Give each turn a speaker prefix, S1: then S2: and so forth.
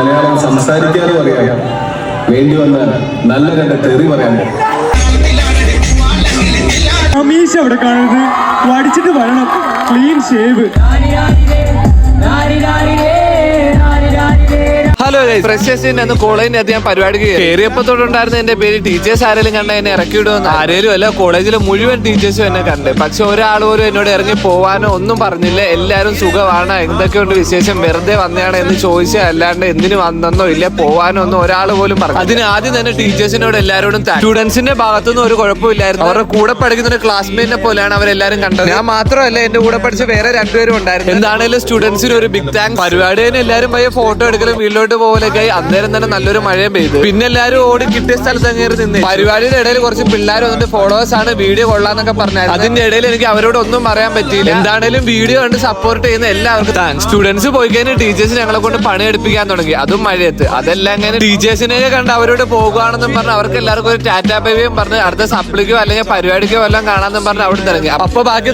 S1: മലയാളം സംസാരിക്കാനും അറിയാം. വേണ്ടി വന്നാൽ നല്ല രണ്ട് തെറി പറയാൻ.
S2: അമീഷ് അവിടെ കാണരുത്, വടിച്ചിട്ട് വരണം. Clean shave.
S3: ഹലോ ഫ്രഷേഴ്സിന്റെ അന്ന് കോളേജിനകത്ത് ഞാൻ പരിപാടിക്ക് കയറിയപ്പോ തൊട്ടുണ്ടായിരുന്ന എന്റെ പേര് ടീച്ചേഴ്സ് ആരെങ്കിലും കണ്ട എന്നെ ഇറക്കി വിടുമെന്ന്. ആരേലും അല്ല, കോളേജിലെ മുഴുവൻ ടീച്ചേഴ്സും എന്നെ കണ്ട്. പക്ഷെ ഒരാൾ പോലും എന്നോട് ഇറങ്ങി പോവാനോ ഒന്നും പറഞ്ഞില്ല. എല്ലാരും സുഖമാണ്, എന്തൊക്കെയുണ്ട് വിശേഷം, വെറുതെ വന്നതാണ് എന്ന് ചോദിച്ചാൽ അല്ലാണ്ട് എന്തിനു വന്നെന്നോ ഇല്ല പോവാനോ ഒന്നും ഒരാൾ പോലും പറഞ്ഞു. അതിന് ആദ്യം തന്നെ ടീച്ചേഴ്സിനോട് എല്ലാവരോടും സ്റ്റുഡൻസിന്റെ ഭാഗത്തുനിന്ന് ഒരു കുഴപ്പമില്ലായിരുന്നു. അവരുടെ കൂടെ പഠിക്കുന്ന ഒരു ക്ലാസ്മേറ്റിനെ പോലെയാണ് അവരെല്ലാരും കണ്ടത്. ഞാൻ മാത്രമല്ല, എന്റെ കൂടെ പഠിച്ച വേറെ രണ്ടുപേരും ഉണ്ടായിരുന്നു. എന്താണേലും സ്റ്റുഡൻസിന് ഒരു ബിഗ് താങ്ക്സ്. പരിപാടി തന്നെ എല്ലാവരും പോയി ഫോട്ടോ എടുക്കലും വീട്ടിലോട്ട് പോലൊക്കെ. അന്നേരം തന്നെ നല്ലൊരു മഴയും പെയ്തു. പിന്നെ എല്ലാവരും ഓടി കിട്ടിയ സ്ഥലത്ത് കയറി നിന്ന്. പരിപാടിയുടെ ഇടയിൽ കുറച്ച് പിള്ളേർ വന്നിട്ട് ഫോളോവേഴ്സ് ആണ്, വീഡിയോ കൊള്ളാന്നൊക്കെ പറഞ്ഞായിരുന്നു. അതിന്റെ ഇടയിൽ എനിക്ക് അവരോട് ഒന്നും പറയാൻ പറ്റിയില്ല. എന്താണേലും വീഡിയോ കണ്ട് സപ്പോർട്ട് ചെയ്യുന്ന എല്ലാവർക്കും താങ്ക്സ്. സ്റ്റുഡൻസ് പോയി കഴിഞ്ഞാൽ ടീച്ചേഴ്സ് ഞങ്ങളെ കൊണ്ട് പണിയെടുപ്പിക്കാൻ തുടങ്ങി, അതും മഴയത്ത്. അതെല്ലാം ഇങ്ങനെ ടീച്ചേഴ്സിനെയൊക്കെ കണ്ട് അവരോട് പോകുകയാണെന്നും പറഞ്ഞ് അവർക്ക് എല്ലാവർക്കും ഒരു ടാറ്റാ ബൈബിയും പറഞ്ഞ് അടുത്ത സപ്ലിക്കോ അല്ലെങ്കിൽ പരിപാടിക്കോ എല്ലാം കാണാമെന്നും പറഞ്ഞ് അവിടെ തുടങ്ങി. അപ്പൊ ബാക്കി